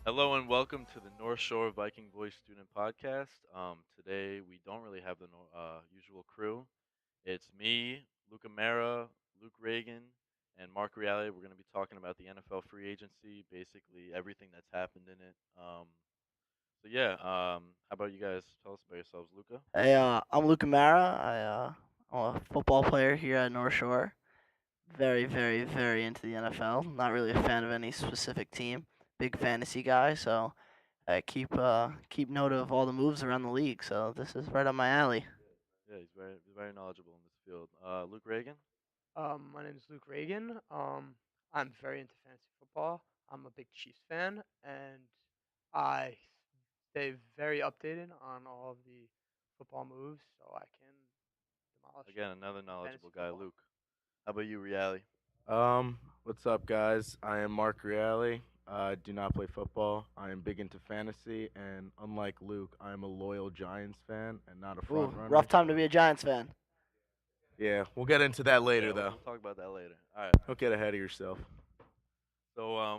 Hello and welcome to the North Shore Viking Voice Student Podcast. Today we don't really have the usual crew. It's me, Luca Mara, Luke Reagan, and Mark Reale. We're going to be talking about the NFL free agency, basically everything that's happened in it. How about you guys? Tell us about yourselves, Luca. Hey, I'm Luca Mara. I'm a football player here at North Shore. Very, very, very into the NFL. Not really a fan of any specific team. Big fantasy guy, so I keep note of all the moves around the league. So this is right up my alley. Yeah, he's very knowledgeable in this field. Luke Reagan. My name is Luke Reagan. I'm very into fantasy football. I'm a big Chiefs fan, and I stay very updated on all of the football moves, so I can demolish Again, another fantasy knowledgeable guy, football. Luke. How about you, Reale? What's up, guys? I am Mark Reale. I do not play football. I am big into fantasy, and unlike Luke, I am a loyal Giants fan and not a front Ooh, runner. rough time to So, be a Giants fan. yeah, we'll get into that later, Yeah, though. we'll talk about that later. All right. Don't get ahead of yourself. So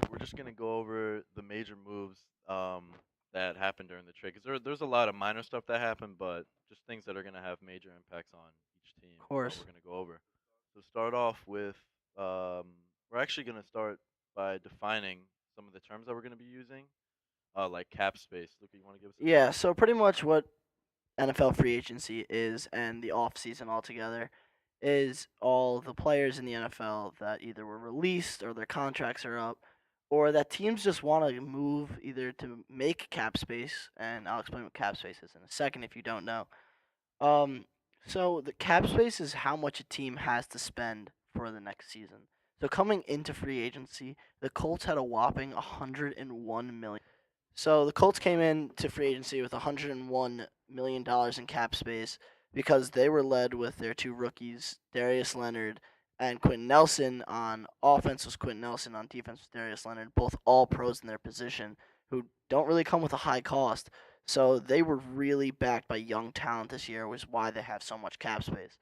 we're just gonna go over the major moves that happened during the trade. Cause there's a lot of minor stuff that happened, but just things that are gonna have major impacts on each team. Of course. We're gonna go over. So start off with we're actually gonna start by defining some of the terms that we're gonna be using, like cap space. Luca, you want to give us a Yeah. definition? So pretty much what NFL free agency is and the off season altogether is all the players in the NFL that either were released or their contracts are up or that teams just want to move either to make cap space, and I'll explain what cap space is in a second if you don't know. Um so the cap space is how much a team has to spend for the next season. So coming into free agency, the Colts had a whopping 101 million. So the Colts came in to free agency with $101 million in cap space because they were led with their two rookies, Darius Leonard and Quentin Nelson. On offense was Quentin Nelson, on defense was Darius Leonard, both all pros in their position who don't really come with a high cost. So they were really backed by young talent this year, which is why they have so much cap space.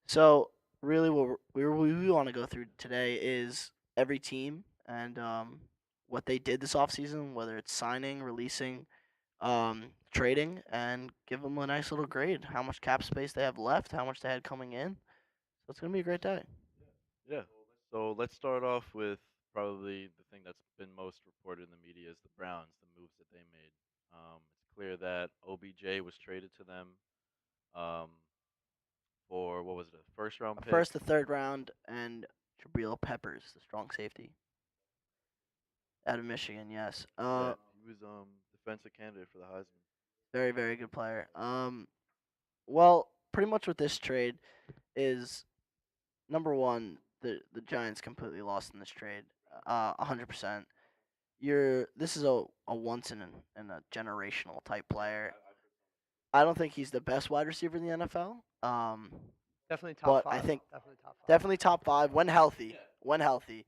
So really, what we want to go through today is every team and what they did this offseason, whether it's signing, releasing, trading, and give them a nice little grade. How much cap space they have left, how much they had coming in. So it's gonna be a great day. Yeah. So let's start off with probably the thing that's been most reported in the media is the Browns, the moves that they made. It's clear that OBJ was traded to them um, for what was it, a first round A pick? first, the third round, and Jabril Peppers, the strong safety out of Michigan. Yes. Yeah, he was defensive candidate for the Heisman. Very very good player. Well, pretty much with this trade is number one, the Giants completely lost in this trade. 100%. This is a once in a generational type player. I don't think he's the best wide receiver in the NFL. Definitely top But I five. think Definitely top five. definitely top five when healthy. When healthy,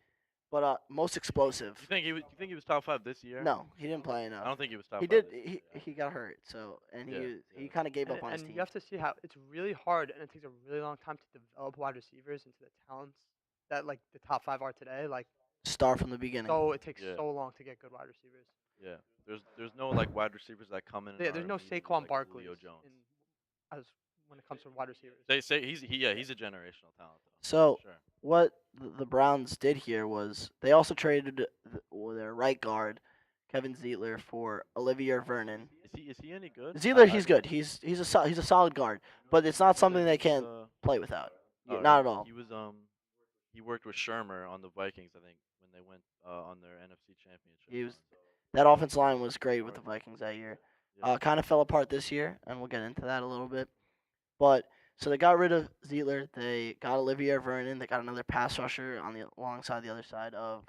but most explosive. You think he was top five this year? No, he didn't play I enough. don't think he was top He five did. this year. He got hurt. So and Yeah, he yeah, kind of gave And up on his and you team. have to see how it's really hard, and it takes a really long time to develop wide receivers into the talents that like the top five are today. Like Star from the beginning. so, it takes yeah, so long to get good wide receivers. yeah. There's no like wide receivers that come in and Yeah, are there's no immediately Saquon like a Barkley's Julio Jones. in as when it comes to wide receivers. They say he's a generational talent though. So For sure. what the Browns did here was they also traded their right guard, Kevin Zeitler, for Olivier Vernon. Is he any good? Zeitler, he's good. He's a solid guard, but it's not I heard something that they he was can't play without. oh Not really? at all. He worked with Shermer on the Vikings I think when they went on their NFC championship He was run. that offensive line was great with the North. Vikings that year. Yeah. Kind of fell apart this year, and we'll get into that a little bit. But so they got rid of Zeitler. They got Olivier Vernon. They got another pass rusher on the alongside the other side of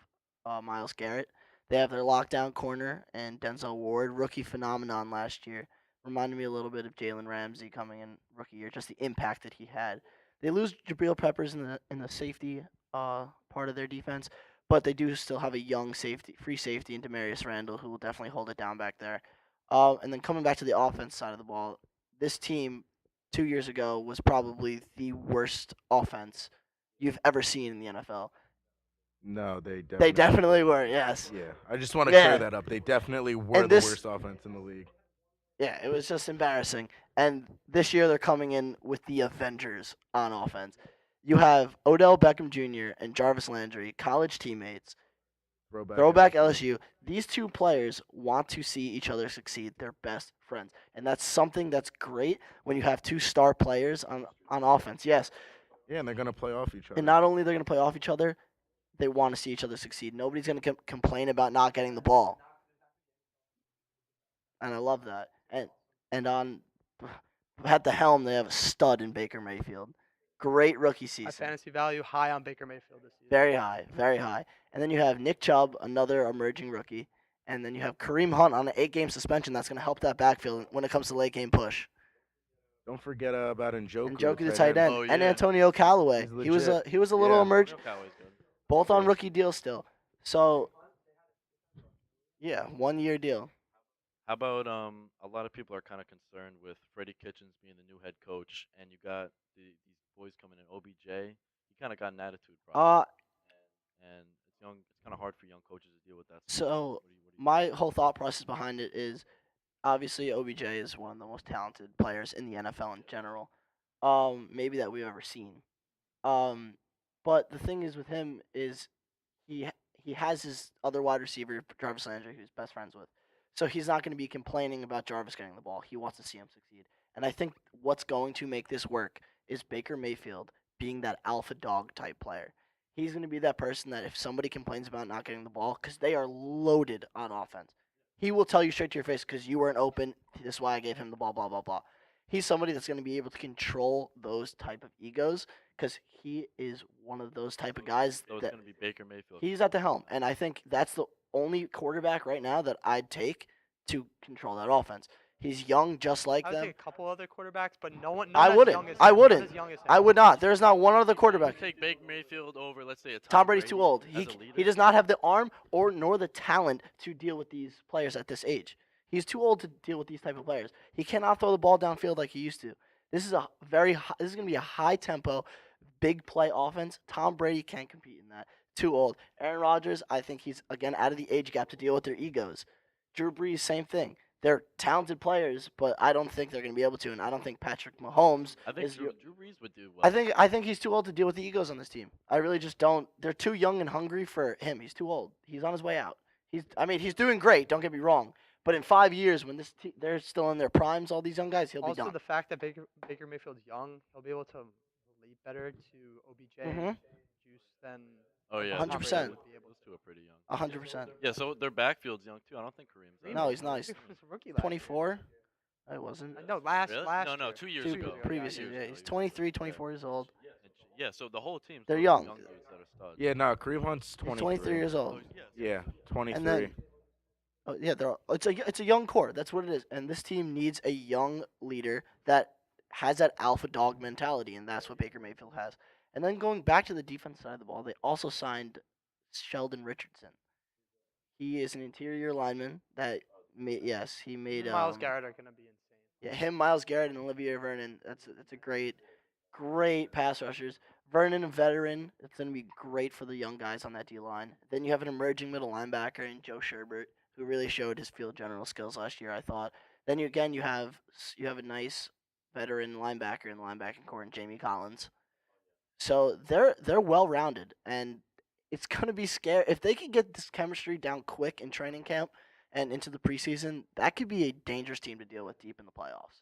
Miles Garrett. They have their lockdown corner and Denzel Ward, rookie phenomenon last year. Reminded me a little bit of Jalen Ramsey coming in rookie year, just the impact that he had. They lose Jabril Peppers in the safety part of their defense, but they do still have a young safety, free safety in Demarius Randall, who will definitely hold it down back there. And then coming back to the offense side of the ball, this team 2 years ago was probably the worst offense you've ever seen in the NFL. No, they definitely. They definitely were. Yes. Yeah, I just want to Yeah. clear that up. They definitely were And the this- worst offense in the league. Yeah, it was just embarrassing. And this year they're coming in with the Avengers on offense. You have Odell Beckham Jr. and Jarvis Landry, college teammates. Throwback LSU. These two players want to see each other succeed. They're best friends. And that's something that's great when you have two star players on offense. Yes. Yeah, and they're gonna play off each other. And not only they're going to play off each other, they want to see each other succeed. Nobody's going to complain about not getting the ball. And I love that. And on at the helm, they have a stud in Baker Mayfield. Great rookie My season. fantasy value high on Baker Mayfield this season. Very high, very high. And then you have Nick Chubb, another emerging rookie. And then you have Kareem Hunt on an 8-game suspension. That's going to help that backfield when it comes to late game push. Don't forget about Njoku. Njoku, the tight end, Oh, and yeah. Antonio Callaway. He's He was legit. a little Yeah. emerging, Cowboys good. both on Yeah. rookie deals still. So, yeah, 1-year deal. How about a lot of people are kind of concerned with Freddie Kitchens being the new head coach, and you got these boys coming in. OBJ, he kind of got an attitude problem, and it's young. It's kind of hard for young coaches to deal with that. So, what do you my whole thought process behind it is obviously OBJ is one of the most talented players in the NFL in general, maybe that we've ever seen. But the thing is with him is he has his other wide receiver Jarvis Landry, who's best friends with, so he's not going to be complaining about Jarvis getting the ball. He wants to see him succeed, and I think what's going to make this work is Baker Mayfield being that alpha dog type player. He's going to be that person that if somebody complains about not getting the ball, because they are loaded on offense, he will tell you straight to your face because you weren't open. This is why I gave him the ball, blah, blah, blah. He's somebody that's going to be able to control those type of egos because he is one of those type of guys So it's that going to be Baker Mayfield. he's at the helm. And I think that's the only quarterback right now that I'd take to control that offense. He's young just like I would them. take a couple other quarterbacks, but no one. I as wouldn't. young as I him, wouldn't. Not as young as him. I would not. There's not one other You quarterback. take Baker Mayfield over, let's say, a Tom Brady's too Brady old. as a He leader? does not have the arm nor the talent to deal with these players at this age. He's too old to deal with these type of players. He cannot throw the ball downfield like he used to. This is this is going to be a high tempo, big play offense. Tom Brady can't compete in that. Too old. Aaron Rodgers, I think he's again out of the age gap to deal with their egos. Drew Brees, same thing. They're talented players, but I don't think they're going to be able to, and I don't think Patrick Mahomes I think is. Drew Brees would do well. I think he's too old to deal with the egos on this team. I really just don't. They're too young and hungry for him. He's too old. He's on his way out. He's doing great. Don't get me wrong. But in 5 years, when they're still in their primes, all these young guys, he'll be Also, done. the fact that Baker Mayfield's young, he'll be able to relate better to OBJ Mhm. Juice than Oh yeah, 100%. Those two are pretty young. 100%. Yeah, so their backfield's young too. I don't think Kareem's. that Kareem No, young. he's not. He's was a rookie last year. 24. I wasn't. No, last Really? last No, year. 2 years Two ago. previous Two years. years Yeah, ago, he's yeah. 23, 24 years old. Yeah, so the whole team's They're full of young. young dudes that are studs. Yeah, no, Kareem Hunt's He's 23. 23 years Oh, old. Yeah, 23. And then, oh, yeah, it's a young core. That's what it is. And this team needs a young leader that has that alpha dog mentality, and that's what Baker Mayfield has. And then going back to the defense side of the ball, they also signed Sheldon Richardson. He is an interior lineman that he made Miles Garrett are gonna be insane. Yeah, him, Miles Garrett, and Olivier Vernon. That's a great pass rushers. Vernon, a veteran. It's going to be great for the young guys on that D line. Then you have an emerging middle linebacker in Joe Sherbert, who really showed his field general skills last year, I thought. Then you have a nice veteran linebacker in the linebacking core in Jamie Collins. So they're well rounded, and it's going to be scary if they can get this chemistry down quick in training camp and into the preseason. That could be a dangerous team to deal with deep in the playoffs.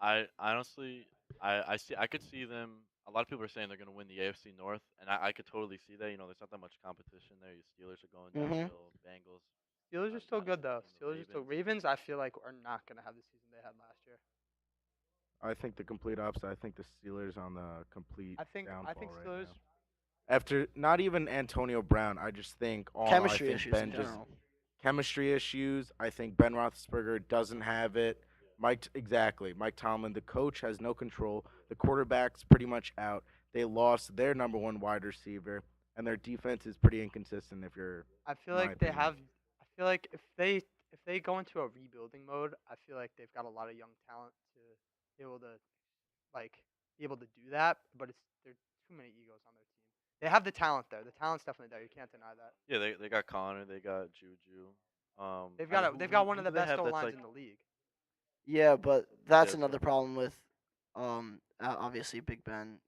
I honestly, I could see them. A lot of people are saying they're going to win the AFC North, and I could totally see that. You know, there's not that much competition there. Your Steelers are going Mhm. downhill. Bengals. Steelers are still good though. The Steelers are still Ravens. Ravens. I feel like are not gonna have the season they had last year. I think the complete opposite. I think the Steelers on the complete I think downfall right Steelers. now. After not even Antonio Brown, I just think all in all, Chemistry I think issues Ben in just general. chemistry issues. I think Ben Roethlisberger doesn't have it. Mike Tomlin, the coach, has no control. The quarterback's pretty much out. They lost their number one wide receiver, and their defense is pretty inconsistent. If you're I feel my like they opinion. have. I feel like if they go into a rebuilding mode, I feel like they've got a lot of young talent to be able to do that. But there's too many egos on their team. They have the talent there. The talent's definitely there. You can't deny that. Yeah, they got Connor, they got Juju. They've I mean, got one of who the do they best have O that's lines like in the league. Yeah, but that's that's another right. problem with obviously Big Ben.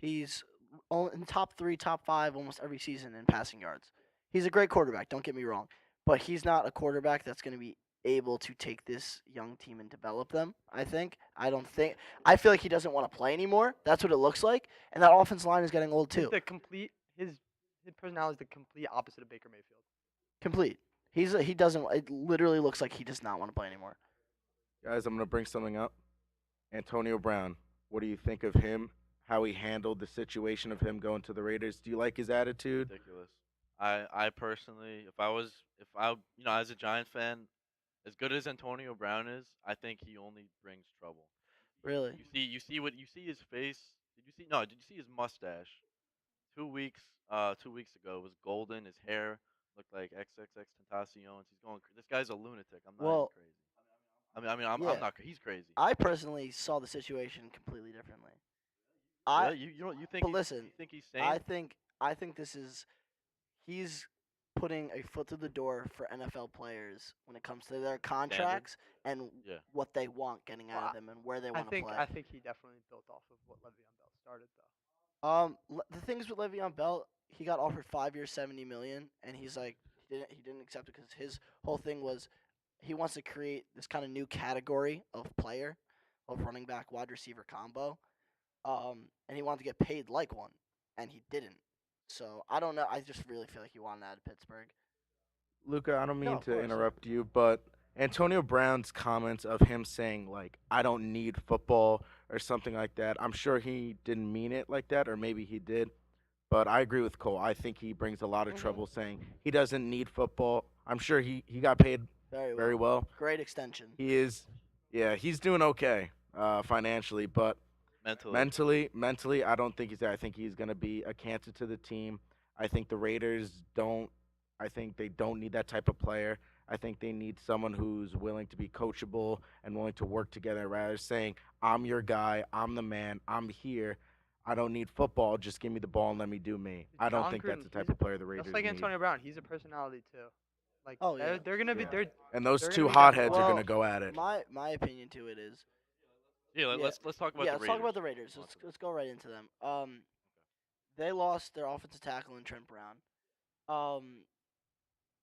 He's in top 3, top 5 almost every season in passing yards. He's a great quarterback, don't get me wrong, but he's not a quarterback that's going to be able to take this young team and develop them. I feel like he doesn't want to play anymore. That's what it looks like, and that offensive line is getting old He's too. the complete his personality is the complete opposite of Baker Mayfield. Complete. He doesn't. It literally looks like he does not want to play anymore. Guys, I'm gonna bring something up. Antonio Brown. What do you think of him? How he handled the situation of him going to the Raiders? Do you like his attitude? ridiculous. I personally, if I as a Giants fan, as good as Antonio Brown is, I think he only brings trouble. Really. You see his face. Did you see his mustache? 2 weeks ago it was golden. His hair looked like XXX Tentacion. He's going. This guy's a lunatic. I'm not even Well, crazy. I'm yeah. not. He's crazy. I personally saw the situation completely differently. Really? You think? But listen, you think he's sane? I think he's putting a foot through the door for NFL players when it comes to their contracts and Yeah. what they want getting out of them and where they I want to think play. I think he definitely built off of what Le'Veon Bell started though. The things with Le'Veon Bell, he got offered 5 years, $70 million, and he's like he didn't accept it because his whole thing was he wants to create this kind of new category of player, of running back wide receiver combo, and he wanted to get paid like one, and he didn't. So I don't know. I just really feel like he wanted out of Pittsburgh. Luca, I don't No, mean of to course. interrupt you, but Antonio Brown's comments of him saying like I don't need football or something like that. I'm sure he didn't mean it like that, or maybe he did. But I agree with Cole. I think he brings a lot of Mhm. trouble saying he doesn't need football. I'm sure he got paid Very well. very well. Great extension. He is, yeah, he's doing okay financially, but mentally, I don't think he's there. I think he's gonna be a cancer to the team. I think the Raiders don't. I think they don't need that type of player. I think they need someone who's willing to be coachable and willing to work together, rather than saying, "I'm your guy. I'm the man. I'm here. I don't need football. Just give me the ball and let me do me." I don't John think that's Gruden, the type he's a- of player the Raiders Just like need. Antonio Brown, he's a personality too. Like Oh, yeah. they're gonna be Yeah. they're And those they're two gonna be getting hotheads are Well, gonna go at it. My opinion to it is Yeah. yeah. Let's talk about yeah. the Let's Raiders. talk about the Raiders. Let's go right into them. They lost their offensive tackle in Trent Brown.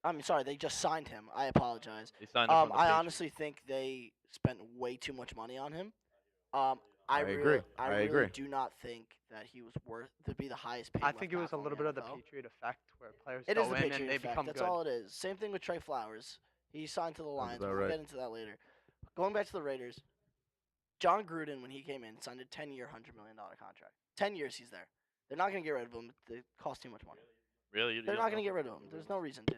I'm sorry, they just signed him. I apologize. They signed him from the I Patriots. honestly think they spent way too much money on him. I agree. I I really agree. do not think that he was worth to be the highest paid. I left think it was a tackle in little bit of the NFL. Patriot effect where players It go is the in Patriot and they effect. become That's good. all it is. Same thing with Trey Flowers. He signed to the Lions. about We'll right. get into that later. Going back to the Raiders, John Gruden, when he came in, signed a 10-year, $100 million contract. 10 years he's there. They're not going to get rid of him. It costs too much money. Really? You They're don't not going to know? get rid of him. There's no reason to.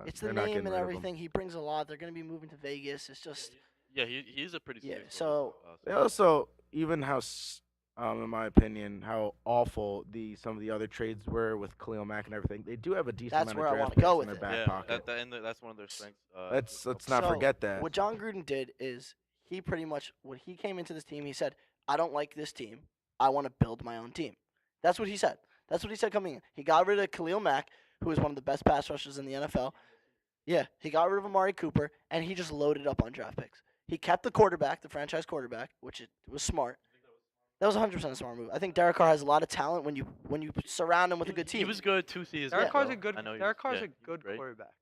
It's the they're not name getting and rid of him. everything. He brings a lot. They're going to be moving to Vegas. It's just Yeah, he's a pretty Yeah, serious. so- They also, even in my opinion, how awful some of the other trades were with Khalil Mack and everything. They do have a decent That's amount where I of draft wanna picks go in with their it. back yeah, pocket. that's one of their strengths. Let's with not So, forget that. What John Gruden did is he pretty much when he came into this team, he said, "I don't like this team. I want to build my own team." That's what he said. That's what he said coming in. He got rid of Khalil Mack, who is one of the best pass rushers in the NFL. Yeah, he got rid of Amari Cooper, and he just loaded up on draft picks. He kept the quarterback, the franchise quarterback, which it was smart. That was 100% a smart move. I think Derek Carr has a lot of talent when you surround him with a good team. He was good 2 seasons Derek ago. Carr's a good I know he Derek was- Carr's yeah, a good great. quarterback.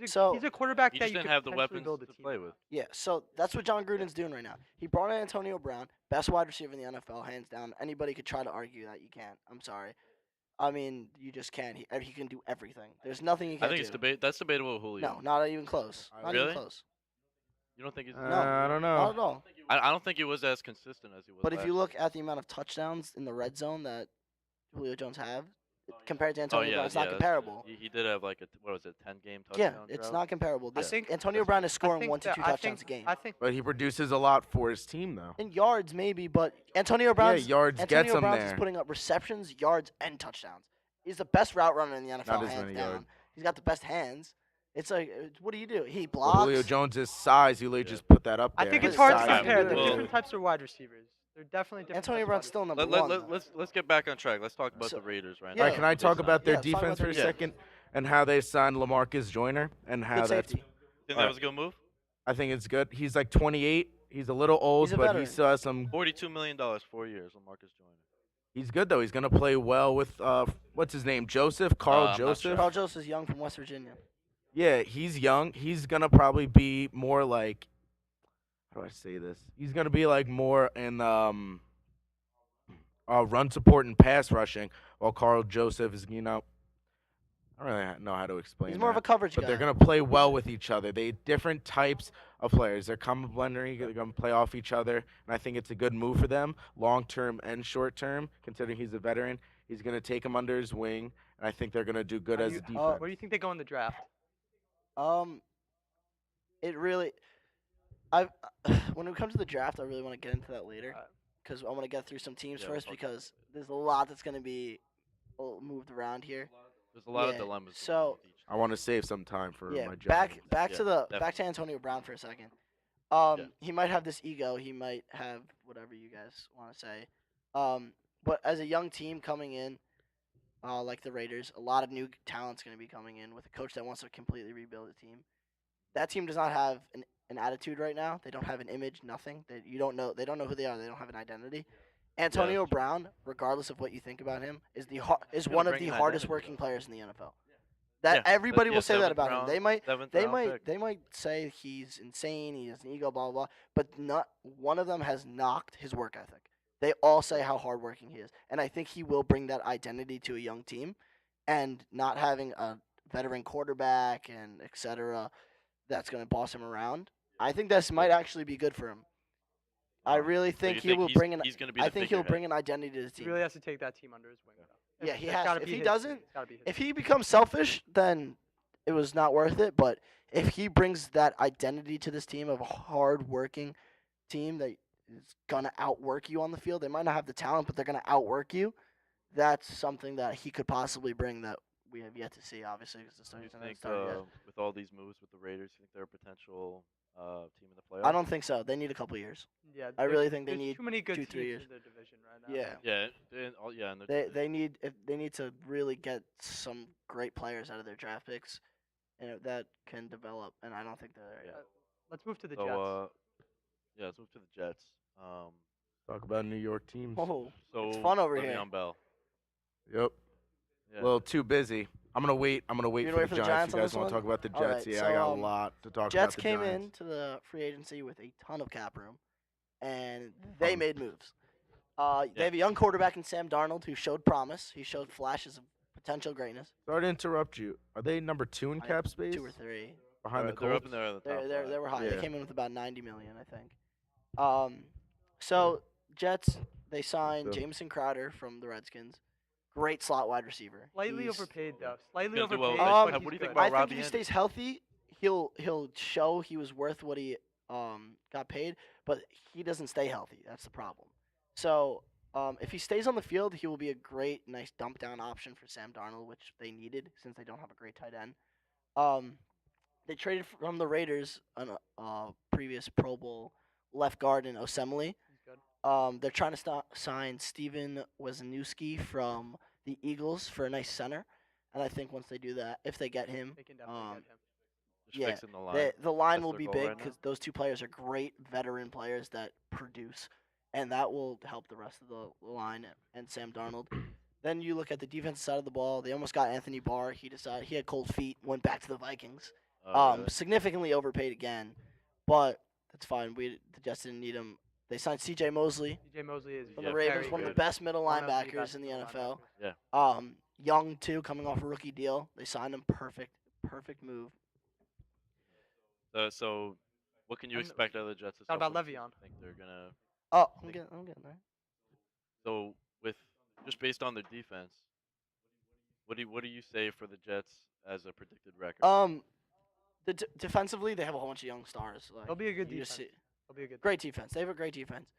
So- He's a quarterback He that just you didn't could have the potentially weapons build a to team play with. with. Yeah, so that's what John Gruden's doing right now. He brought in Antonio Brown, best wide receiver in the NFL, hands down. Anybody could try to argue that. You can't. I'm sorry. I mean, you just can't. He can do everything. There's nothing he I can't think do. it's that's debatable with Julio. No, not even close. Not Really? even close. You don't think he's? No, I don't Not know. at all. I don't think he was as consistent as he was. But if last you look at the amount of touchdowns in the red zone that Julio Jones have compared to Oh Antonio yeah, Brown, it's yeah, not that's- comparable. He did have like what was it, 10-game Yeah, touchdown? it's drought? not comparable. I This, think- Antonio That's- Brown is I scoring think 1 to that- 2 I touchdowns think- a game. I think But he produces a lot for his team, though. In yards, maybe, but Antonio Brown's yards Antonio gets him Brown's there. is putting up receptions, yards, and touchdowns. He's the best route runner in the NFL, Not as hands many down. yards. He's got the best hands. It's like, what do? He With blocks. Julio Jones' size, you literally Yeah. just put that up I there. think His it's hard to size is compare the good. different types of wide receivers. They're definitely different. Antonio types of Brown's wide still number Let, let, one. let, though. let's get back on track. Let's talk about So- the Raiders right yeah, All now. right, can I What they talk signed. about their Yeah, let's talk about defense for their a defense. second and how they signed Lamarcus Joyner and how Good that's safety. Think All that right. was a good move? I think it's good. He's like 28. He's a little old, He's a but he veteran. still has some. $42 million, 4 years. Lamarcus Joyner. He's good though. He's gonna play well with what's his name? Joseph, Carl I'm not Joseph. sure. Carl Jones is young from West Virginia. Yeah, he's young. He's gonna probably be more like, how do I say this? He's gonna be like more in run support and pass rushing, while Carl Joseph is, I don't really know how to explain. He's more of that. a coverage But guy. they're gonna play well with each other. They different types of players. They're complementary. They're gonna play off each other, and I think it's a good move for them, long term and short term. Considering he's a veteran, he's gonna take him under his wing, and I think they're gonna do good How as do a you- defense. Where do you think they go in the draft? It really, I when it comes to the draft, I really want to get into that later Alright. because I want to get through some teams Yeah, we'll first talk about because there's a lot that's going to be moved around here. There's a lot of Yeah, dilemmas. going so- on with each I want to save some time for Yeah, my Giants. back Yeah, to the definitely. back to Antonio Brown for a second. Yeah. He might have this ego. He might have whatever you guys want to say. But as a young team coming in, like the Raiders, a lot of new talent's going to be coming in with a coach that wants to completely rebuild the team. That team does not have an attitude right now. They don't have an image, nothing. You don't know. They don't know who they are. They don't have an identity. Antonio that's true. Brown, regardless of what you think about him, is gonna one of bring the an hardest identity, working though. players in the NFL. That Yeah, everybody yeah, will say that seventh about round- him. seventh They round might pick. they might say he's insane, he has an ego, blah blah blah. But not one of them has knocked his work ethic. They all say how hardworking he is, and I think he will bring that identity to a young team, and not having a veteran quarterback and etc. That's going to boss him around. I think this might actually be good for him. I really So think you he will he's- bring an. He's going to be I the think he'll figurehead. bring an identity to the He team. really has to take that team under his wing. Though. Yeah, he That's has gotta to. If be he his doesn't, thing. It's gotta be his If thing. he becomes selfish, then it was not worth it. But if he brings that identity to this team of a hard-working team that is gonna outwork you on the field, they might not have the talent, but they're gonna outwork you. That's something that he could possibly bring that we have yet to see. Obviously, because the Do you season hasn't think started yet. with all these moves with the Raiders, you think they're a potential team in the playoffs? I don't think so. They need a couple years. Yeah, I really think they there's need too many good 2-3 teams years. in their division right now. Yeah. Yeah, and they're They need to really get some great players out of their draft picks, and that can develop. And I don't think they're there yet. Let's move to the so Jets. yeah, let's move to the Jets. Talk about New York teams. Oh, So it's fun over Le'Veon here. Bell. Yep. Yeah. A little too busy. I'm gonna wait. I'm gonna wait You for gonna the wait for the Giants. Giants You on guys this want to one? talk about the All Jets? right, Yeah, so, I got a lot to talk Jets about. The came Giants. into the free agency with a ton of cap room, and they Um, made moves. They have a young quarterback in Sam Darnold who showed promise. He showed flashes of potential greatness. Sorry to interrupt you. Are they number 2 in I- cap space? 2 or 3. Behind the they're up Colts? in there at the top. They were high. They Yeah. came in with about 90 million, I think. So Jets they signed So- Jamison Crowder from the Redskins. Great slot wide receiver. Slightly He's- overpaid though. Slightly gonna do well overpaid. with but that. he's What do you think good. about I think Robbie if he Anderson? stays healthy, he'll show he was worth what he got paid, but he doesn't stay healthy. That's the problem. So if he stays on the field, he will be a great, nice dump down option for Sam Darnold, which they needed since they don't have a great tight end. They traded from the Raiders a previous Pro Bowl left guard in Osemele. He's good. They're trying to sign Steven Wisniewski from the Eagles for a nice center, and I think once they do that, if they get him, They can definitely get him. Just yeah, fixing the line. the line That's will their be goal big right now. because those two players are great veteran players that produce, and that will help the rest of the line and Sam Darnold. Then you look at the defensive side of the ball. They almost got Anthony Barr. He decided he had cold feet, went back to the Vikings. Really? Significantly overpaid again, but that's fine. The Jets didn't need him. They signed C.J. Mosley DJ Mosley is from Yeah, the Ravens, very one of the good. best middle One of the linebackers best in the middle NFL. linebackers. Young too, coming off a rookie deal. They signed him. Perfect move. So what can you And expect out of the Jets? this How about offseason? Le'Veon? Think they're gonna. Oh, I'm Think- getting there. So with just based on their defense, what do you say for the Jets as a predicted record? Defensively, they have a whole bunch of young stars. Like, They'll be a good you just defense. see- They'll be a good. Great defense. They have a great defense.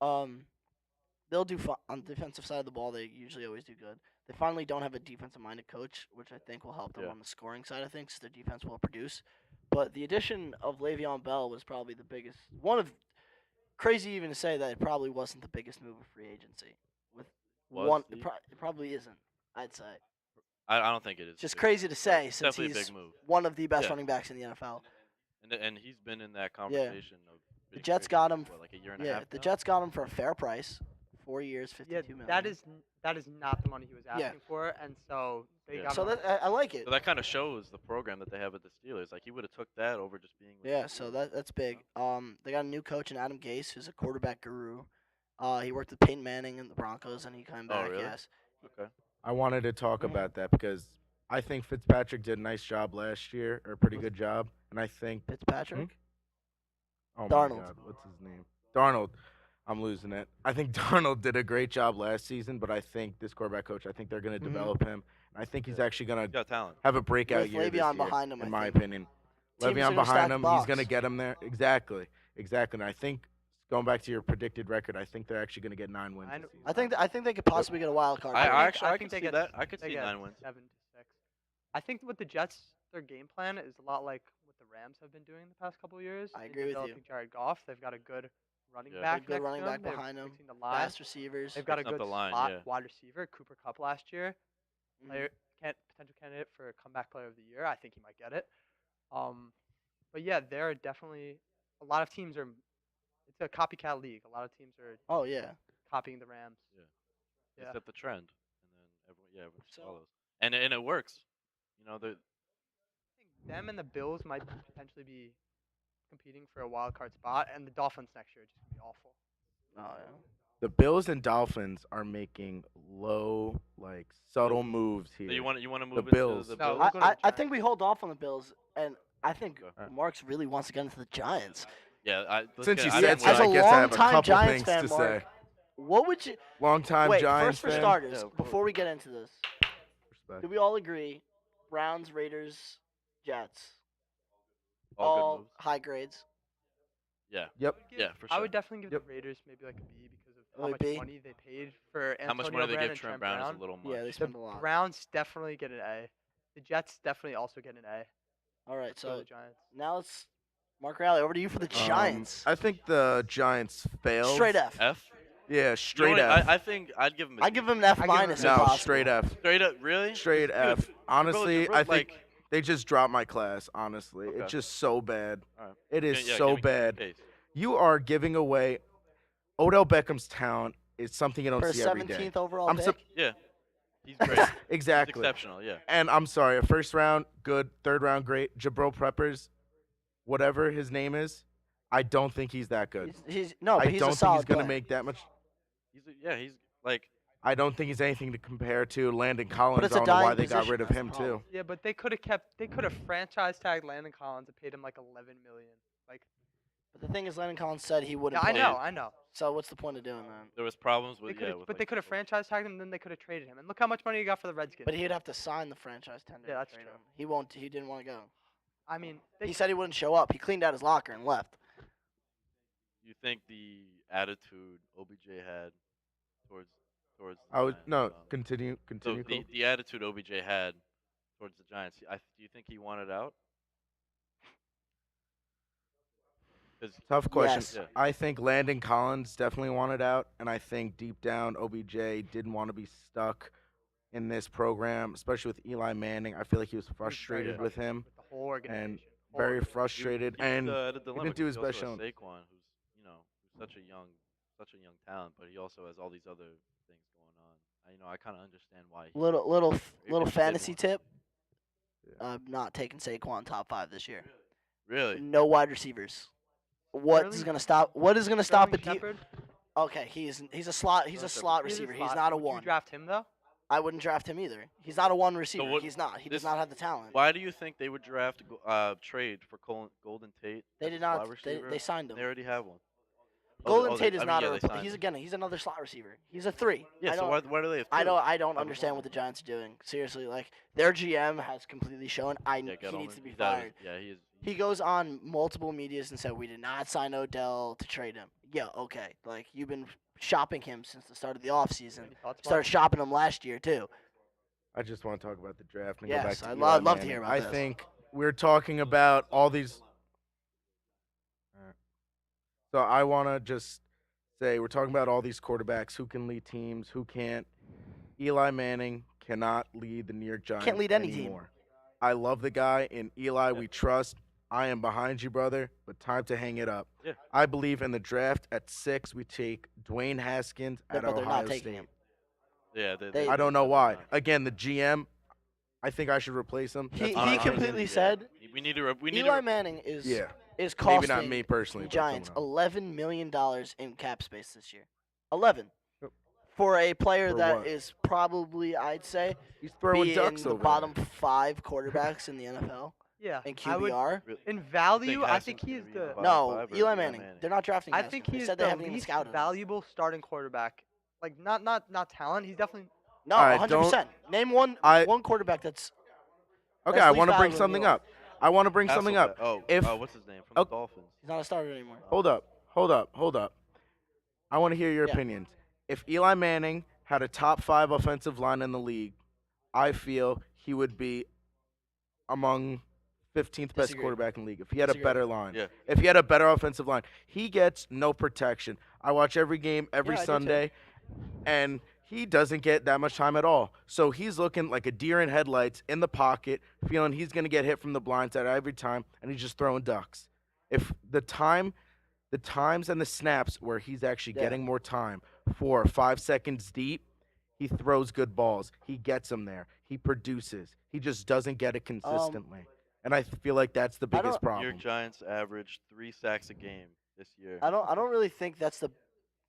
They'll do on the defensive side of the ball. They usually always do good. They finally don't have a defensive-minded coach, which I think will help them Yeah. on the scoring side of things. Their defense will produce. But the addition of Le'Veon Bell was probably the biggest one of. crazy even to say that it probably wasn't the biggest move of free agency. With Was one, the- it probably isn't. I'd say. I don't think it is. It's just big, crazy to but say it's since definitely a he's big move. one of the best Yeah. running backs in the NFL. And he's been in that conversation of The big Jets free got agency him. for like a year and a Yeah, half. the now. Jets got him for a fair price, 4 years, Yeah, 52 million. that is not the money he was Yeah. asking for, and so they Yeah. got So him. that I like it. So that kind of shows the program that they have at the Steelers. Like he would have took that over just being. With Yeah, the so Steelers. that's big. They got a new coach in Adam Gase, who's a quarterback guru. He worked with Peyton Manning in the Broncos, and he came back. really? Yes. Okay. I wanted to talk Mhm. about that because I think Fitzpatrick did a nice job last year, or a pretty Who's- good job, and I think Fitzpatrick. oh Darnold. my God, what's his name? Darnold. I'm losing it. I think Darnold did a great job last season, but I think this quarterback coach, I think they're going to Mhm. develop him. And I think he's actually going He's to got talent. have a breakout With year this Le'Veon year, behind him, in I my think. opinion. Teams are Le'Veon gonna stack behind the him, he's going to box. get him there. Exactly. And I think going back to your predicted record, I think they're actually going to get 9 wins. I this know- season. I think they could possibly get a wild card. I think- could think they see get that. I could they see get 9 wins. 7-6. I think with the Jets, their game plan is a lot like what the Rams have been doing the past couple of years. I in agree with you. developing Jared Goff. They've got a good running Yeah. back. Good next running to back him. They're behind him. fixing the line. Fast receivers. They've got a Fixing up good the line, slot yeah. wide receiver, Cooper Cup last year. Mhm. Player, potential candidate for comeback player of the year. I think he might get it. But yeah, there are definitely a lot of teams are. It's a copycat league. A lot of teams are Oh yeah. copying the Rams. They Yeah. set the trend, and then everyone just So- follows. And it works. You know, the I think them and the Bills might potentially be competing for a wild card spot, and the Dolphins next year are just gonna be awful. Oh yeah. The Bills and Dolphins are making low, like subtle moves here. so you want to move into Bills. the No, Bills. we'll go to the I Giants. think we hold off on the Bills, and I think Okay. Marks really wants to get into the Giants. Yeah, let's Since get- you I said didn't so, As I a realize- guess I have a longtime couple Giants things fan, to Mark, say. What would you Long-time wait? Giants First for fan. starters, Yeah, of course. before we get into this, Respect. do we all agree? Browns, Raiders, Jets, all all good moves. high grades. Yeah, Yep. I would give- yeah, for I sure. would definitely give Yep. the Raiders maybe like a B because of how Oh, a much B? money they paid for Antonio How much money they Brown give and Trent Brown is Brown. a little much. Yeah, they The spend a lot. Browns definitely get an A. The Jets definitely also get an A. All right, Let's go to so the Giants. now let's Mark Rally over to you for the Giants. I think the Giants failed. Straight F. F. Yeah, You know straight what, F. I think I'd give him. I give him an F I give him minus. an if No, possible. straight F. straight up. Really? Straight Dude, F. Honestly, you wrote, I think like, they just dropped my class. Honestly, Okay. it's just so bad. Alright. It is yeah, so give me bad. case. You are giving away Odell Beckham's talent. Is something you don't For a see every day. 17th overall I'm pick. sup- Yeah, he's great. He's Exactly. exceptional. Yeah. And I'm sorry, a first round, good. Third round, great. Jabril Peppers, whatever his name is, I don't think he's that good. He's no, but I he's don't a think solid he's going to player. make that much. He's like. I don't think he's anything to compare to Landon Collins. it's I a don't know why dying they got position, rid of that's the him problem. too. Yeah, but they could have franchise tagged Landon Collins and paid him like 11 million. Like, But the thing is, Landon Collins said he wouldn't. yeah, I play. know, I know. So what's the point of doing that? There was problems They with could, with, but like, they could have the- franchise tagged him, and then they could have traded him. And look how much money he got for the Redskins. But he'd have to sign the franchise tender. Yeah, to that's trade true. him. He won't. He didn't want to go. I mean, He said he wouldn't show up. He cleaned out his locker and left. You think the attitude OBJ had towards the I would Giants, no continue. So Continue. Cole. the attitude OBJ had towards the Giants, do you think he wanted out? 'Cause Tough question. Yes. Yeah. I think Landon Collins definitely wanted out, and I think deep down OBJ didn't want to be stuck in this program, especially with Eli Manning. I feel like he was frustrated with him, with the whole organization. Whole very organization. frustrated, he was, and at a dilemma didn't do 'cause his he best also has showing. Saquon, who's such a young talent, but he also has all these other things going on. I kind of understand why. Little Maybe he fantasy did tip. Yeah. I'm not taking Saquon top 5 this year. Really? No wide receivers. What Sterling? is gonna stop? What is gonna stop a Sterling deep? Shepard? Okay, he's a slot. He's a Sterling slot He's a receiver. He's slot. not a Would one. You draft him though? I wouldn't draft him either. He's not a one receiver. what- He's not. He does this- not have the talent. Why do you think they would draft trade for Golden Tate? They as did a slot not. receiver? They signed him. They already have one. Golden Tate is I mean, not yeah, a. they signed He's him. he's another slot receiver. He's a 3. Yeah, I so don't, why do they have two? I don't would understand want what the Giants are doing. Seriously, like their GM has completely shown. Yeah, He Gettleman, needs to be he's out of fired. his- Yeah, he is. He goes on multiple medias and said we did not sign Odell to trade him. Yeah, okay. Like you've been shopping him since the start of the offseason. Any thoughts, Mark? Started shopping him last year too. I just want to talk about the draft and Yes, go back to I'd Eli love to hear Manning. about I this. think we're talking about all these. So I want to just say we're talking about all these quarterbacks who can lead teams, who can't. Eli Manning cannot lead the New York Giants lead any team. anymore. I love the guy, and Eli, Yeah. we trust. I am behind you, brother, but time to hang it up. Yeah. I believe in the draft at 6, we take Dwayne Haskins Yeah, at but they're Ohio not taking State. him. Yeah, They- I don't know why. not. Again, the GM, I think I should replace him. He That's my Honestly, completely opinion. said We need to. We need Eli to. Manning is Yeah, is maybe costing not me personally, the but someone Giants else. $11 million in cap space this year. 11 Yep. for a player For that what? is probably, I'd say, He's throwing be ducks in the over bottom there. 5 quarterbacks in the NFL Yeah, in I would, QBR. in value, I think Haskins he gonna is be in the the. bottom No, five or Eli Manning. They're not drafting. I Haskins. think They he's said they the haven't even least scouted him. valuable starting quarterback. Like not talent. He's definitely. No, Alright, 100%. Name one I- quarterback that's Okay, That's I least want to bring valuable in something the up. I want to bring something up. Oh, If- what's his name from the Oh. Dolphins? he's not a starter anymore. Hold up. I want to hear your Yeah. opinions. If Eli Manning had a top 5 offensive line in the league, I feel he would be among 15th best Disagree. quarterback in the league. If he had a Disagree. better line, Yeah. if he had a better offensive line, he gets no protection. I watch every game every Yeah, I do too. Sunday, and he doesn't get that much time at all. So he's looking like a deer in headlights in the pocket, feeling he's going to get hit from the blind side every time, and he's just throwing ducks. If the times and the snaps where he's actually Yeah. getting more time, 4 or 5 seconds deep, he throws good balls. He gets them there. He produces. He just doesn't get it consistently. And I feel like that's the I don't- biggest New problem. York Giants averaged 3 sacks a game this year. I don't really think that's the.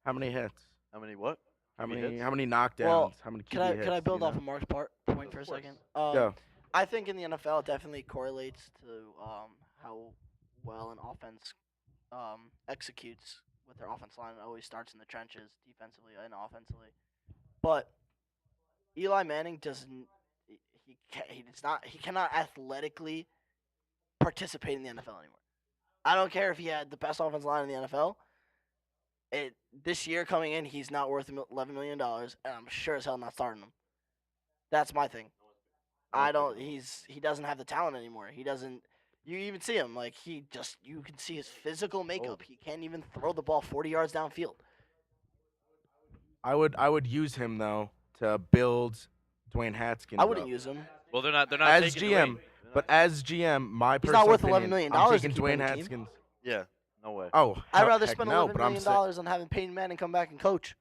How many hits? How many? What? How QB many hits? how many knockdowns? Well, how many QB Can I hits? can I do build you off know? of Mark's point for a Of course. second? Go. I think in the NFL it definitely correlates to how well an offense executes with their offense line. It always starts in the trenches, defensively and offensively. But Eli Manning doesn't. He cannot athletically participate in the NFL anymore. I don't care if he had the best offensive line in the NFL. This year coming in, he's not worth $11 million, and I'm sure as hell not starting him. That's my thing. I don't. He doesn't have the talent anymore. He doesn't. You even see him like you can see his physical makeup. Old. He can't even throw the ball 40 yards downfield. I would use him though to build Dwayne Haskins. I wouldn't up. use him. Well, they're not. They're not As taking GM, Dwayne. They're But not- as GM, my He's personal not worth $11 opinion, million I'm to taking keep Dwayne on the team. Haskins. yeah, no way. Oh, I'd hell- rather heck spend no, $11 but I'm million saying- on having Peyton Manning come back and coach.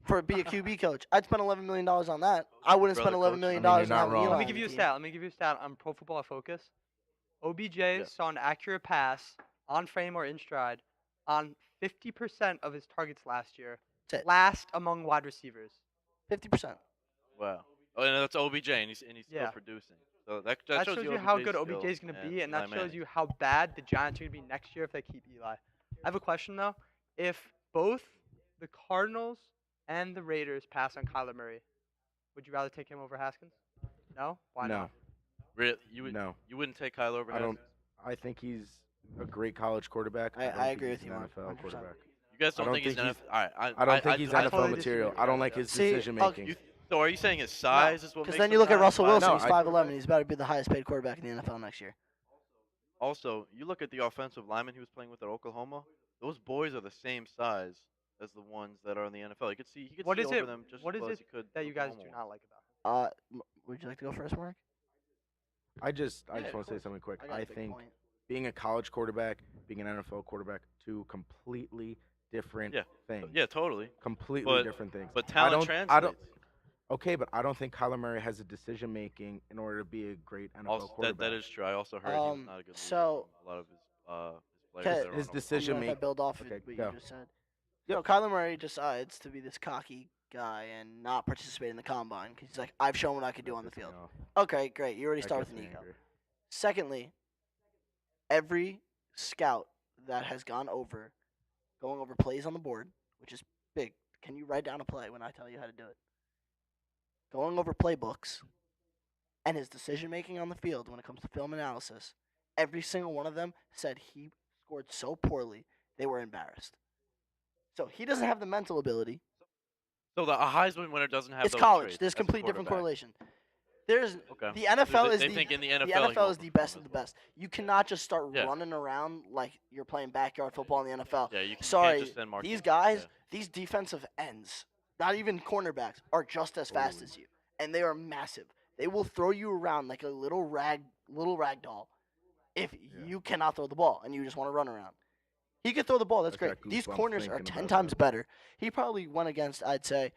For be a QB coach, I'd spend $11 million on that. I wouldn't spend Brother $11 million coach. I mean, on you're not having wrong. Eli Let on me give the you a team. stat. Let me give you a stat on Pro Football Focus. OBJ saw an accurate pass on frame or in stride on 50% of his targets last year. That's it. Last among wide receivers. 50%. Wow. Oh, and that's OBJ, and he's still Yeah. producing. So that That shows you how good OBJ's OBJ is going to be, and that Eli shows Manning. you how bad the Giants are going to be next year if they keep Eli. I have a question though. If both the Cardinals and the Raiders pass on Kyler Murray, would you rather take him over Haskins? No. Why no, not? Really, you would. no. You wouldn't take Kyler over I don't- Haskins? I think he's a great college quarterback. I don't think agree he's with you, an Mark, NFL 100%. quarterback. You guys don't, don't think he's think NFL? All right, I don't think he's I NFL totally material. disagree. I don't like his See, decision oh, making. You, so are you saying his size is what Because makes then him you look at not Russell viable? Wilson. No, He's I- 5'11". He's about to be the highest paid quarterback in the NFL next year. Also, you look at the offensive lineman he was playing with at Oklahoma. Those boys are the same size as the ones that are in the NFL. He could What see is over it- them just what as is well it as he could That the you guys Oklahoma do one. not like about him. Would you like to go first, Mark? I just Yeah, want of to say course. something quick. got a I big think point. being a college quarterback, being an NFL quarterback, two completely different Yeah, things. Yeah, totally. Completely But- different things. But I talent don't- translates. I don't- Okay, but I don't think Kyler Murray has the decision making in order to be a great NFL Also, quarterback. that is true. I also heard he was not a good leader so- from a lot of his players. Okay, that are his on Oklahoma. decision You know, if I make- build off okay, of what go. you just said. Kyler Murray decides to be this cocky guy and not participate in the combine because he's like, I've shown what I could do on the Pisses me field. off. Okay, great. You already That start gets with an me ego. angry. Secondly, every scout that has going over plays on the board, which is big. Can you write down a play when I tell you how to do it? Going over playbooks and his decision making on the field when it comes to film analysis, every single one of them said he scored so poorly they were embarrassed. So he doesn't have the mental ability. So a Heisman winner doesn't have It's those college. traits There's as a complete different quarterback. correlation. There's Okay. the NFL they, is they the think in the NFL, the he NFL won't is the perform best as of the well. best. You cannot just start Yeah. running around like you're playing backyard football in the NFL. Yeah, you can't Sorry, just send Marquise. these guys, Yeah. these defensive ends, not even cornerbacks, are just as fast as you, and they are massive. They will throw you around like a little rag doll if you cannot throw the ball and you just want to run around. He could throw the ball. That's I got great. These goosebumps corners are thinking 10 about times that. better. He probably went against, I'd say,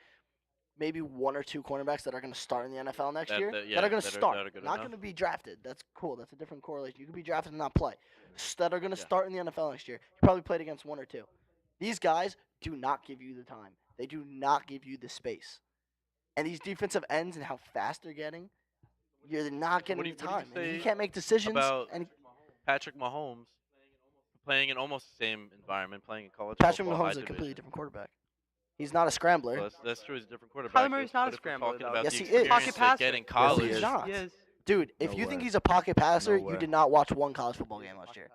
maybe one or two cornerbacks that are going to start in the NFL next year. yeah, that are going to that are start, good not enough. going to be drafted. That's cool. That's a different correlation. You could be drafted and not play. That are going to Yeah. start in the NFL next year. He probably played against one or two. These guys do not give you the time. They do not give you the space. And these defensive ends and how fast they're getting, you're not getting do the you- what time. do you And he say can't make decisions. about And Patrick Mahomes playing in almost the same environment, playing in college Patrick football, high Mahomes is a completely division. different quarterback. He's not a scrambler. Well, that's true. He's a different quarterback. Murray's not a but if we're scrambler, talking though. about Yes, the he is. experience Pocket they passer. get in Yes, he college. is. not. He is. Dude, if No you think way. he's a pocket passer, No you way. did not watch one college football game last year.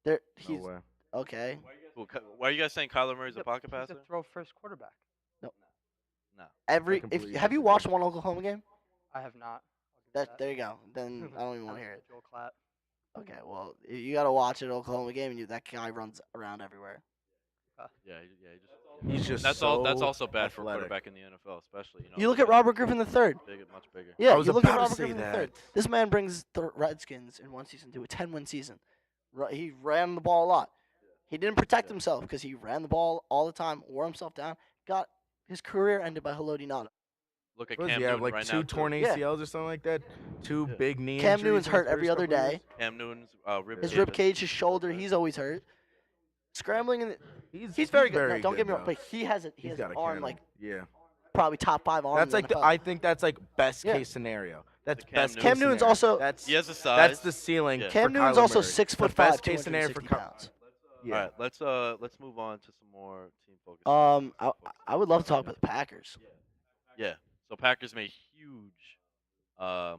There, No he's way. okay. Well, why are you guys saying Kyler Murray's a pocket He's passer? a throw first quarterback. No. Every completely have you disagree. watched one Oklahoma game? I have not. I'll give That there you go. you Then I don't even want to hear it. Joel Klatt. Okay, well you got to watch an Oklahoma game, and that guy runs around everywhere. Yeah, he just. He's just That's so That's also bad for a athletic. quarterback in the NFL, especially. You know. You look at Robert Griffin III. Big, much bigger. Yeah, I was you look at about to Robert say Griffin III. that. This man brings the Redskins in one season to a 10-win season. He ran the ball a lot. He didn't protect himself because he ran the ball all the time, wore himself down. Got his career ended by Haloti Ngata. Look at What does Cam he have, Newton like right two now. torn Yeah. ACLs or something like that? Two Yeah. big knee Cam injuries Newton's in hurt his every first other couple of day. years? Cam Newton's rib. His cage rib is- cage, his shoulder, he's always hurt. Scrambling, he's very good. No, don't get me wrong, though. but he has He's an got a arm cannon. like Yeah. probably top 5 arm. That's in like the the, NFL. I think that's like best Yeah. case scenario. That's Cam best Newton. case Cam Newton's scenario. also- that's He has the size. that's the ceiling. Yeah. for Cam Newton's Kyler also Murray. 6'5", The best case scenario for 260 pounds. Yeah. All right, let's move on to some more team focus. I would love to talk about the Packers. Yeah. So Packers made huge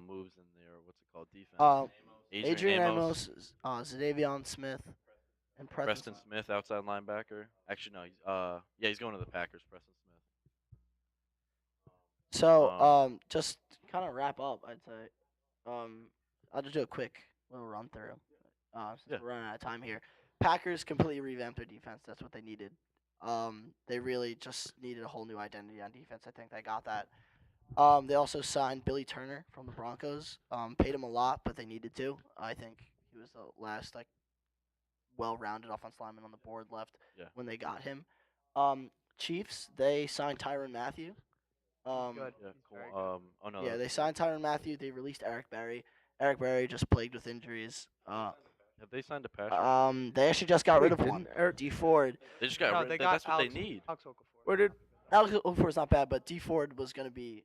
moves in their what's it called defense. Adrian Amos, Zadavion Smith, and Preston Smith, outside linebacker. Actually, no, he's going to the Packers. Preston Smith. So, Um, just kind of wrap up, I'd say. I'll just do a quick little run through. Since Yeah. we're running out of time here. Packers completely revamped their defense. That's what they needed. They really just needed a whole new identity on defense. I think they got that. They also signed Billy Turner from the Broncos. Paid him a lot, but they needed to. I think he was the last well-rounded offensive lineman on the board left Yeah. when they got him. Chiefs, they signed Tyrann Mathieu. Good. Yeah. He's Cool. very good. Oh no. Yeah, they signed Tyrann Mathieu. They released Eric Berry. Eric Berry just plagued with injuries. Have they signed a pass? rusher? They actually just got rid of Wait, one. didn't Eric- D Ford. They just got No, rid. they got That's what Alex, they need. Alex Okafor. Where did Alex Okafor's not bad, but D Ford was going to be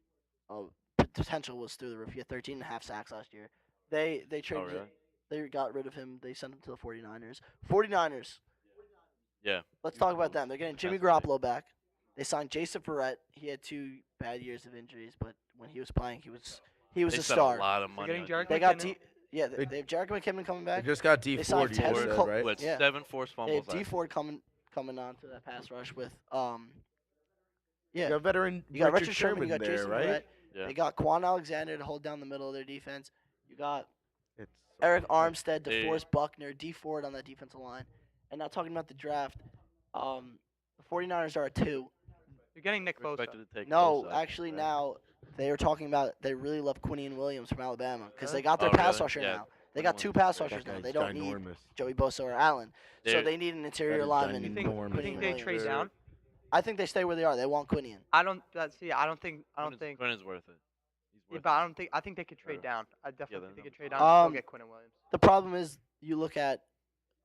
potential was through the roof. He had 13 and a half sacks last year. They Oh traded. really? They got rid of him. They sent him to the 49ers. 49ers. Yeah. Let's talk about them. They're getting Jimmy That's Garoppolo back. They signed Jason Verrett. He had 2 bad years of injuries, but when he was playing, he was They a spent star. a lot of money. getting on Jarek defense. They got McKinnon. they have Jerick McKinnon coming they back. just got D They Ford? signed You just Tevin said, Cole- right? With Yeah. 7 forced They fumbles. have D Ford coming on to that pass rush with You yeah. got veteran. You got Richard Sherman, you got there, Jason right? Verrett. Yeah. They got Quan Alexander to hold down the middle of their defense. You got It's Eric Armstead, They- DeForest Buckner, D Ford on that defensive line. And now talking about the draft, the 49ers are at 2. You're getting Nick We're Bosa. expected to take No, Bosa, actually right? now they are talking about they really love Quinion Williams from Alabama because they Really? got their Oh, pass really? rusher Yeah. now. They got Quinion 2 Williams pass is great. rushers that now. guy's They don't need ginormous. Joey Bosa or Allen. So They're- they need an interior is lineman. You think, Enormous. you think they Quinion trade Williams. down? I think they stay where they are. They want Quinion. I don't think. Quinn's worth it. He's Yeah, worth but it. I don't think. I think they could trade Better. down. I definitely then think they could I'm trade down fine. and still get Quinn and Williams. The problem is you look at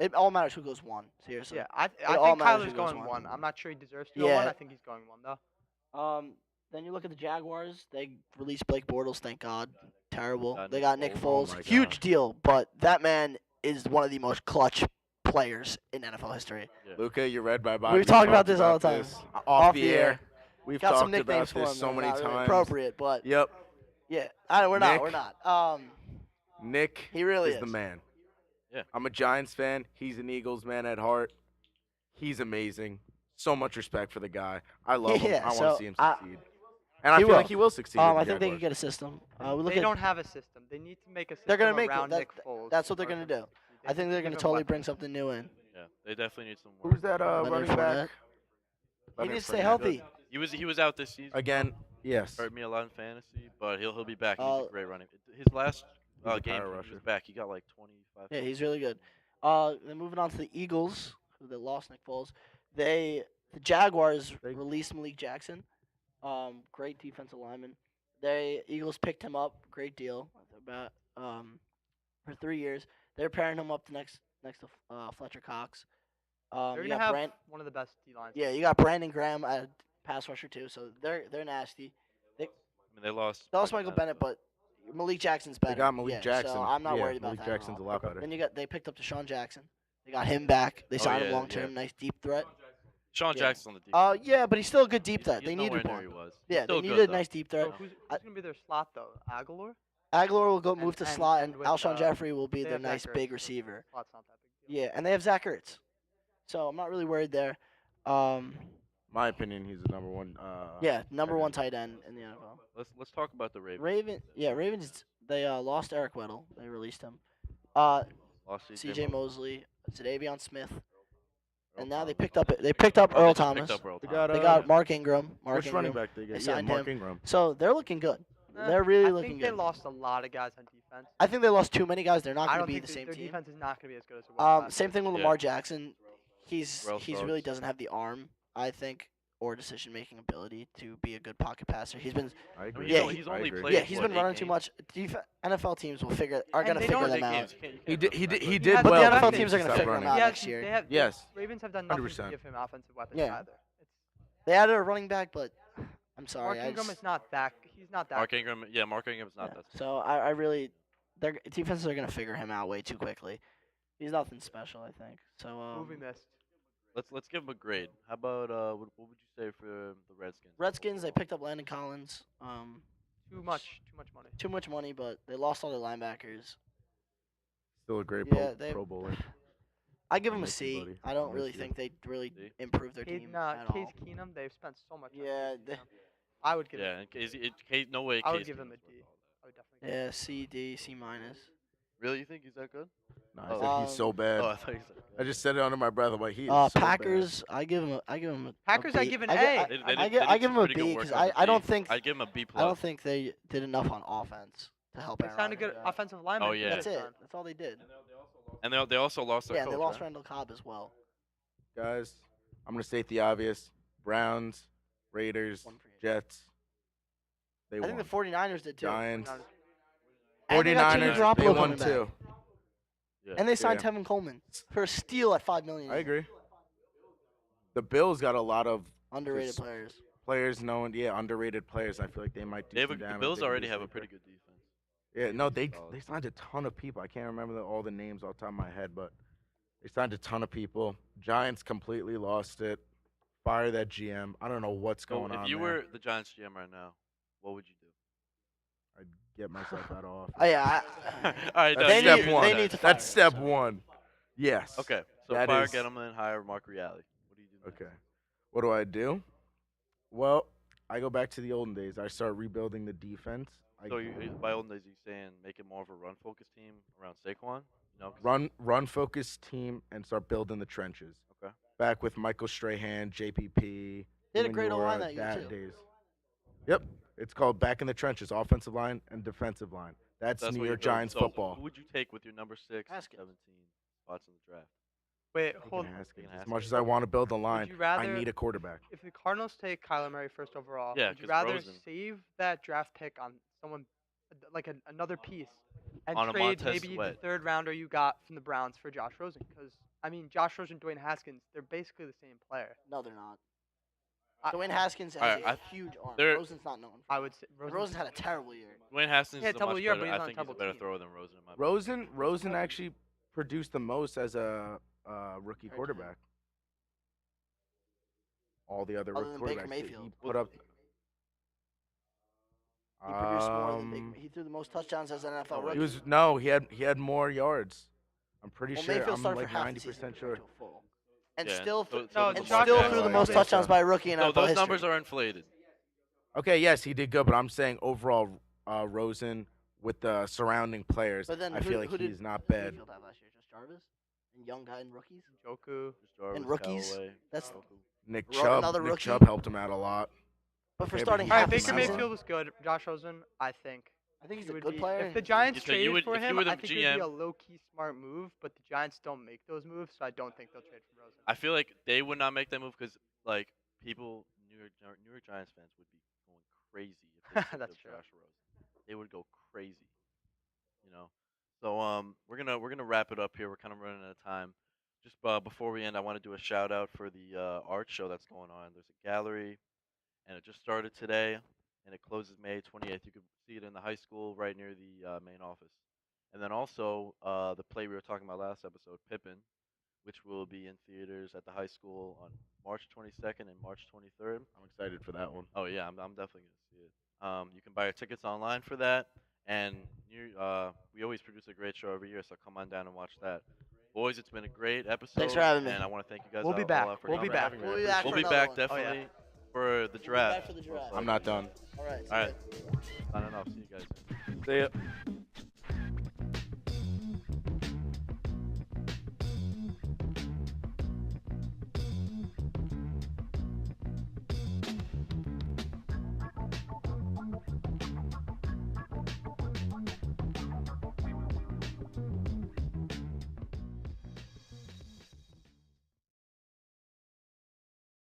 it all matters who goes 1. Seriously. Yeah, I all think matters Kyler's who goes going 1. 1. I'm not sure he deserves to go Yeah. 1. I think he's going 1 though. Then you look at the Jaguars. They released Blake Bortles. Thank God. Terrible. Got They Nick got Nick Foles. Foles. Oh my Huge God. deal, but that man is one of the most clutch players in NFL history. Yeah. Luca, you're read by Bobby. We've talked about this all the time. Off the air. We've Got some talked about nicknames for him. this so though, many not really times. appropriate, but Yep. yeah, we're Nick. not. Nick He really is is. the man. Yeah. I'm a Giants fan. He's an Eagles man at heart. He's amazing. So much respect for the guy. I love him. Yeah, I want so to see him I- succeed. And I He feel will. like he will succeed. with I the think they Jaguars. could get a system. We look They at don't have a system. They need to make a system They're gonna make it. around That- Nick Foles. that's what they're or gonna do. They I think need they're to gonna give him totally bring weapons. something new in. Yeah, they definitely need some work. Who's that Leonard running Fournette. back? He Leonard needs to stay Fournette. healthy. He was out this season. Again, yes. Hurt me a lot in fantasy, but he'll be back. He's Uh, a great running. His last He's a game power he rusher. was back. He got like 25. Yeah, he's really good. Then moving on to the Eagles, who they lost Nick Foles. The Jaguars They- released Malik Jackson. Great defensive lineman. Eagles picked him up. Great deal. About for 3 years. They're pairing him up next to Fletcher Cox. They're You gonna got have one of the best D lines. Yeah, you got Brandon Graham at pass rusher too, so they're nasty. I mean, they lost. They lost Michael Bennett, but Malik Jackson's better. They got Malik yeah, Jackson. So I'm not Yeah, worried about Malik that. at Jackson's all. a lot better. Then they picked up Deshaun Jackson. They got him back. They Oh, signed him yeah, long term. yeah. Nice deep threat. Sean Yeah. Jackson on the defense. Yeah, but he's still a good deep He's- threat. he's They nowhere needed near one. he was. He's Yeah, still they good, needed a though. nice deep threat. So who's gonna be their slot though? Aguilar? Aguilar will go And- move to and- slot, and and with, Alshon Jeffrey will be they their have Zach nice Ertz, big so receiver. Slot's not that big deal. Yeah, and they have Zach Ertz. So I'm not really worried there. My opinion, he's the number one. Yeah, number tight one end. tight end in the NFL. Let's talk about the Ravens. Ravens. They lost Eric Weddle. They released him. Lost C.J. Mosley, Zadavion Smith, Earl and now they Thomas. picked up Oh, Earl they just Thomas. picked up Earl They Thomas. got, They got Mark Ingram. Which running back they get? Yeah, signed Mark him. Ingram. So they're looking good. Eh, They're really I looking think good. they lost a lot of guys on defense. I think they lost too many guys. They're not I going don't to be think the same their team. defense is not going to be as good as it was. last Same year. thing with Yeah. Lamar Jackson. He's Terrell really Suggs. doesn't have the arm, I think, or decision making ability to be a good pocket passer. He's been I I agree. mean, Yeah, he's I only agree. played. yeah, he's what, been 8 running too games? much. NFL teams are And gonna they figure don't- them Eight out. games, you can't- you He can't did. trust He that did. guy. He But did the well. NFL with teams the are gonna South figure him running. out He next hasn't- year. They have, Yes. Ravens have done nothing 100%. to give him offensive weapons Yeah. either. It's, They added a running back, but I'm sorry. Mark I Ingram just- is not that. He's not that. Mark Ingram. Yeah, Mark Ingram's not yeah. that. So I really, their defenses are gonna figure him out way too quickly. He's nothing special, I think. So Movie missed. Let's give him a grade. How about what would you say for the Redskins? Redskins, they picked up Landon Collins. Too much money. Too much money, but they lost all their linebackers. Still a great Yeah, they- Pro Bowler. I give them a Nice, C. buddy. I don't Nice, really yeah. think they really C? improved their team at Case all. Keenum, they've spent so much. on Yeah, Case they- Keenum. I would give Yeah, him. in case, no way. I would Case give him Keenum's a D. worth all that. I would definitely. Give him Yeah, C, D, C minus. Really, you think he's that good? No, I Oh. said he's so bad. Oh, I thought you said. I just said it under my breath. I'm like, he is so bad. Packers, I give him a Packers, I B. give an I A. gi- They I did give some him a pretty good B work because on the I don't D. think I'd give him a B plus. I don't think they did enough on offense to help. They Aaron signed a good Rodgers out. offensive lineman. Oh, for yeah. That's this it. time. That's all they did. And they also lost their Yeah, coach. they lost right? Randall Cobb as well. Guys, I'm gonna state the obvious: Browns, Raiders, One free agent. Jets. They I won. think the 49ers did too. Giants, And they got Jimmy 49ers. Garoppolo They won coming back. too. Yeah. And they signed Yeah. Tevin Coleman for a steal at $5 million. I agree. The Bills got a lot of Underrated Just- players. players known, underrated players. I feel like they might do They have some the damage. Bills They can already be have a sleeper. pretty good defense. Yeah, no, they Solid. signed a ton of people. I can't remember all the names off the top of my head, but they signed a ton of people. Giants completely lost it. Fire that GM. I don't know what's So going on. if you there. were the Giants GM right now, what would you do? I'd get myself out of office. Oh yeah, All right, no, That's They you- step need- one. they need to fire That's him, step so. one. Yes. Okay, so That fire is- Gettleman, hire Mark Reale. What do you do? next? Okay. What do I do? Well, I go back to the olden days. I start rebuilding the defense. So by old days, you saying make it more of a run-focused team around Saquon? No. 'cause- run focused team and start building the trenches. Okay. Back with Michael Strahan, JPP. They had a great Umenyiora, O-line that year, too. days. Yep. It's called back in the trenches, offensive line and defensive line. That's That's New what you York build. Giants So football. Who would you take with your number 6, Haskins. 17 spots in the draft? Wait, Taking hold. Haskins. Taking As Haskins. much as I want to build a line, you I rather- need a quarterback. If the Cardinals take Kyler Murray first overall, Yeah, would you 'cause rather Rosen- save that draft pick on someone like another piece and On a trade Montez maybe the Sweat. third rounder you got from the Browns for Josh Rosen? Because I mean, Josh Rosen, Dwayne Haskins, they're basically the same player. no, they're not. I- Dwayne Haskins has Alright, a I- huge arm. they're- Rosen's not known. I would say Rosen's had a terrible year. Dwayne Haskins Yeah, is a double much year, better. but he's I on a think he's a double better team. thrower than Rosen in my opinion. Rosen actually produced the most as a rookie Very quarterback. All the other Other rookie than Baker quarterbacks that Mayfield. he put up. He produced more than Um, He threw the most touchdowns as an NFL Oh, rookie. He was no, he had more yards. I'm pretty well, sure. Mayfield I'm started like for half the 90% season sure. to a full. And Yeah, still, so- No, and Josh still Jackson threw the was most like- touchdowns by a rookie in No, NFL those history. numbers are inflated. Okay, yes, he did good, but I'm saying overall, Rosen with the surrounding players, But then I feel like he's not who did bad. Mayfield have last year? Just Jarvis and young guy and rookies. Joku. Just Jarvis, And rookies, Callaway, that's- Joku. Nick Ro- Chubb, another Nick rookie? Chubb helped him out a lot. But for Okay, but starting he All right, half the helped him Baker out a lot. season, Mayfield was good. Josh Rosen, I think. I think he's he a would good be- player. If the Giants So you traded would- for if you him, were the I think it would be GM a low-key smart move, but the Giants don't make those moves, so I don't think they'll trade for Rosen. I feel like they would not make that move because like people, New York Giants fans would be going crazy if they picked That's up true. Josh Rosen. They would go crazy, you know. So we're gonna wrap it up here. We're kind of running out of time. Just before we end, I want to do a shout out for the art show that's going on. There's a gallery, and it just started today, and it closes May 28th. You can see it in the high school right near the main office. And then also the play we were talking about last episode, Pippin, which will be in theaters at the high school on March 22nd and March 23rd. I'm excited for that one. Oh yeah, I'm definitely gonna see it. You can buy your tickets online for that, and we always produce a great show every year, so come on down and watch that. Boys, it's been a great episode. Thanks for having me. And I want to thank you guys. We'll be all back. out for We'll be coming. back. We'll be back We'll for be another back one. definitely Oh, yeah. for the draft. for the draft. I'm not done. All right. All right. Signing off. See you guys. See ya.